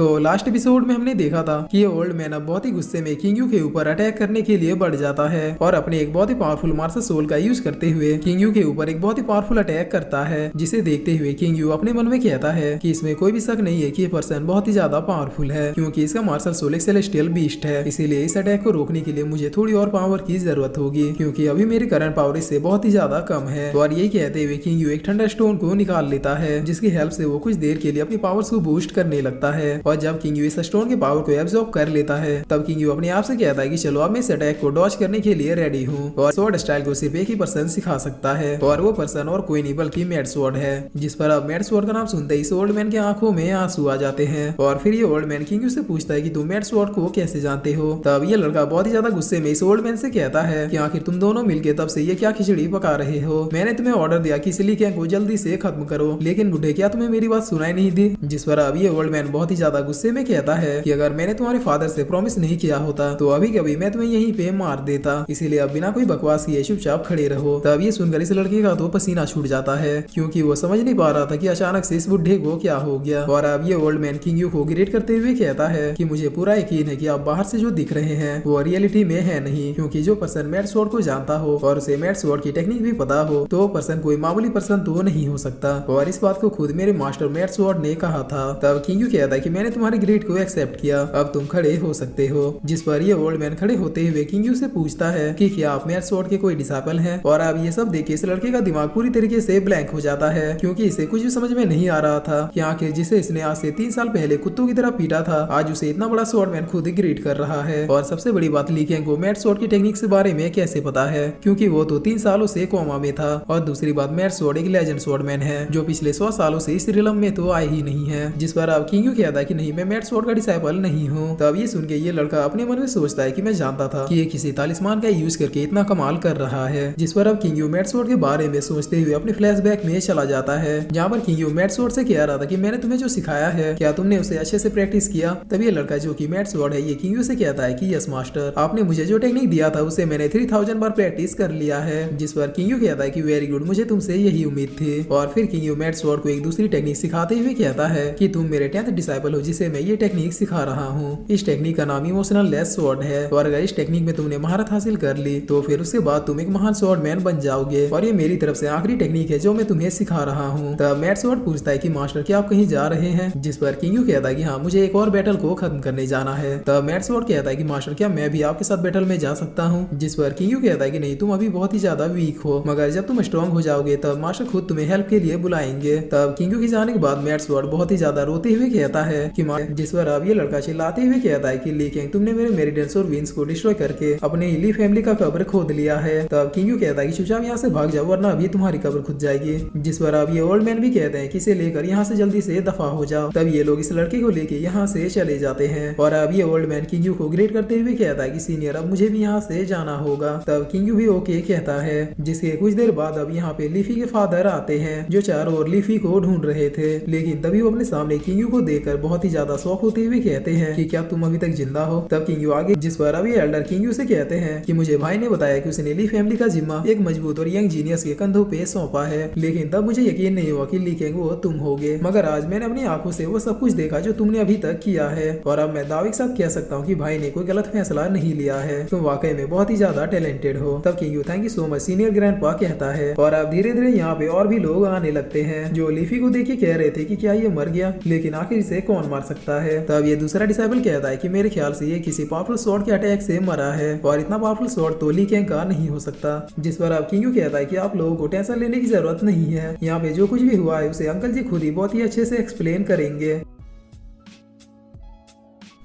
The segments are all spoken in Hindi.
तो लास्ट एपिसोड में हमने देखा था कि ये ओल्ड मैन अब बहुत ही गुस्से में किंग यू के ऊपर अटैक करने के लिए बढ़ जाता है और अपने एक बहुत ही पावरफुल मार्शल सोल का यूज करते हुए किंग यू के ऊपर एक बहुत ही पावरफुल अटैक करता है, जिसे देखते हुए किंग यू अपने मन में कहता है कि इसमें कोई भी शक नहीं है कि ये पर्सन बहुत ही ज्यादा पावरफुल है, क्योंकि इसका मार्शल सोल एक सेलेस्टियल बीस्ट है। इसीलिए इस अटैक को रोकने के लिए मुझे थोड़ी और पावर की जरूरत होगी, क्योंकि अभी मेरी करंट पावर इससे बहुत ही ज्यादा कम है। और यही कहते हुए किंग यू एक ठंडा स्टोन को निकाल लेता है, जिसकी हेल्प से वो कुछ देर के लिए अपनी पावर्स को बूस्ट करने लगता है। और जब किंग यू इस स्टोन के पावर को एब्जॉर्ब कर लेता है, तब किंग यू अपने आप से कहता है कि चलो अब मैं इस अटैक को डॉज करने के लिए रेडी हूँ। और स्वॉर्ड स्टाइल को सिर्फ एक ही पर्सन सिखा सकता है, और वो पर्सन और कोई नहीं बल्कि मैड स्वॉर्ड है। जिस पर अब मैड स्वॉर्ड का नाम सुनते ही इस ओल्ड मैन के आंखों में आंसू आ जाते हैं। और फिर ये ओल्ड मैन किंग यू से पूछता है कि तुम मैड स्वॉर्ड को कैसे जानते हो। तब ये लड़का बहुत ही ज्यादा गुस्से में इस ओल्ड मैन से कहता है कि आखिर तुम दोनों मिलके तब से ये क्या खिचड़ी पका रहे हो। मैंने तुम्हें ऑर्डर दिया कि सिलिका को जल्दी से खत्म करो, लेकिन बुढ़े क्या तुम्हें मेरी बात सुनाई नहीं दी। जिस पर अब ये ओल्ड मैन बहुत ही ज्यादा गुस्से में कहता है कि अगर मैंने तुम्हारे फादर से प्रॉमिस नहीं किया होता तो अभी कभी मैं तुम्हें यहीं पे मार देता, इसीलिए अब बिना कोई बकवास किए चुपचाप खड़े रहो। तब ये सुनकर इस लड़के का तो पसीना छूट जाता है, क्योंकि वो समझ नहीं पा रहा था कि अचानक से इस बुढ़े को क्या हो गया। और अब ये ओल्ड मैन किंग यू को ग्रेट करते हुए कहता है कि मुझे पूरा यकीन है कि आप बाहर से जो दिख रहे हैं वो रियलिटी में है नहीं, क्योंकि जो पर्सन मैड स्वॉर्ड को जानता हो और उसे मैड स्वॉर्ड की टेक्निक भी पता हो तो पर्सन कोई मामूली पर्सन तो नहीं हो सकता। और इस बात को खुद मेरे मास्टर मैड स्वॉर्ड ने कहा था। तब किंग यू कहता है कि मैंने तुम्हारे ग्रेड को एक्सेप्ट किया, अब तुम खड़े हो सकते हो। जिस पर ये ओल्ड मैन खड़े होते हुए किंग यू से पूछता है कि क्या आप मैड स्वॉर्ड के कोई डिसाइपल हैं। और अब ये सब देख के इस लड़के का दिमाग पूरी तरीके से ब्लैंक हो जाता है, क्योंकि इसे कुछ भी समझ में नहीं आ रहा था कि आखिर जिसे इसने आज से 3 साल पहले कुत्तों की तरह पीटा था, आज उसे इतना बड़ा स्वॉर्डमैन खुद ही ग्रीट कर रहा है। और सबसे बड़ी बात, ली कैंग को मैड स्वॉर्ड की टेक्निक के बारे में कैसे पता है, क्योंकि वो तो 3 सालों से कोमा में था। और दूसरी बात, मैड स्वॉर्ड एक लेजेंड स्वॉर्डमैन है जो पिछले 100 सालों से इस रिलम में तो आए ही नहीं है। जिस पर अब किंग यू कहता है कि नहीं, मैं मैड स्वॉर्ड का डिसाइपल नहीं हूँ। तब ये सुन के ये लड़का अपने मन में सोचता है कि मैं जानता था कि ये किसी तालिस्मान का यूज करके इतना कमाल कर रहा है। जिस पर अब किंग यू मैड स्वॉर्ड के बारे में सोचते हुए अपने फ्लैशबैक में चला जाता है, जहाँ पर किंग यू मैड स्वॉर्ड से कह रहा था कि मैंने तुम्हें जो सिखाया है क्या तुमने उसे अच्छे से प्रैक्टिस किया। तब ये लड़का जो कि मैड स्वॉर्ड है ये किंग यू से कहता है कि यस मास्टर, आपने मुझे जो टेक्निक दिया था उसे मैंने 3000 बार प्रैक्टिस कर लिया है। जिस पर किंग यू कहता है कि वेरी गुड, मुझे तुमसे यही उम्मीद थी। और फिर किंग यू मैड स्वॉर्ड को एक दूसरी टेक्निक सिखाते हुए कहता है कि तुम मेरे 10th डिसाइपल हो जिसे मैं ये टेक्निक सिखा रहा हूँ। इस टेक्निक का नाम इमोशनल लेस स्वॉर्ड है, और अगर इस टेक्निक में तुमने महारत हासिल कर ली तो फिर उसके बाद तुम एक महान स्वॉर्ड मैन बन जाओगे। और ये मेरी तरफ से आखिरी टेक्निक है जो मैं तुम्हें सिखा रहा हूँ। तब मैड स्वॉर्ड पूछता है कि मास्टर क्या आप कहीं जा रहे हैं। जिस पर किंग यू कहता है कि हाँ, मुझे एक और बैटल को खत्म करने जाना है। तब मैड स्वॉर्ड कहता है कि मास्टर क्या मैं भी आपके साथ बैटल में जा सकता हूँ। जिस पर किंग यू कहता है कि नहीं, तुम अभी बहुत ही ज्यादा वीक हो, मगर जब तुम स्ट्रॉन्ग हो जाओगे तब मास्टर खुद तुम्हें हेल्प के लिए बुलाएंगे। तब किंग यू के जाने के बाद मैड स्वॉर्ड बहुत ही ज्यादा रोते हुए कहता है कि जिस पर अब ये लड़का चिल्लाते हुए कहता है कि ली कैंग, तुमने मेरे मेरिडियंस और विंस को डिस्ट्रॉय करके अपने ली फैमिली का कब्र खोद लिया है। तब किंग यू कहता है कि चुपचाप यहाँ से भाग जाओ वरना अभी तुम्हारी कब्र खुद जाएगी। जिस पर अब ये ओल्ड मैन भी कहते हैं कि इसे लेकर यहाँ से जल्दी से दफा हो जाओ। तब ये लोग इस लड़के को लेके यहाँ से चले जाते हैं। और अब ये ओल्ड मैन किंग यू को ग्रेट करते हुए कहता है कि सीनियर, अब मुझे भी यहाँ से जाना होगा। तब किंग यू भी ओके कहता है। जिसके कुछ देर बाद अब यहाँ पे लीफी के फादर आते हैं, जो चारों ओर लीफी को ढूंढ रहे थे। लेकिन तभी वो अपने सामने किंग यू को देखकर बहुत ही ज्यादा शौक होते हुए कहते हैं कि क्या तुम अभी तक जिंदा हो। तब किंग यू आगे, जिस पर अभी एल्डर किंग यू से कहते हैं कि मुझे भाई ने बताया कि उसने ली फैमिली का जिम्मा एक मजबूत और यंग जीनियस के कंधों पे सौंपा है, लेकिन तब मुझे यकीन नहीं हुआ कि ली कैंग वो तुम होगे। मगर आज मैंने अपनी आंखों से वो सब कुछ देखा जो तुमने अभी तक किया है, और अब मैं दावे के साथ कह सकता हूँ कि भाई ने कोई गलत फैसला नहीं लिया है। तुम वाकई में बहुत ही ज्यादा टैलेंटेड हो। तब king you thank you so much senior grandpa कहता है। और अब धीरे धीरे यहाँ पे और भी लोग आने लगते हैं जो लीफी को देख के कह रहे थे कि क्या ये मर गया, लेकिन आखिर इसे कौन मार सकता है। तब ये दूसरा डिसाइपल कहता है कि मेरे ख्याल से ये किसी पावरफुल स्वॉर्ड के अटैक से मरा है, और इतना पावरफुल स्वॉर्ड तो ली कैंग का नहीं हो सकता। जिस पर अब किंग यू कहता है कि आप लोगों को टेंशन लेने की जरूरत नहीं है, यहाँ पे जो कुछ भी हुआ है उसे अंकल जी खुद ही बहुत ही अच्छे से एक्सप्लेन करेंगे।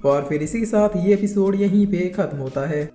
और फिर इसी के साथ ये एपिसोड यहीं पे खत्म होता है।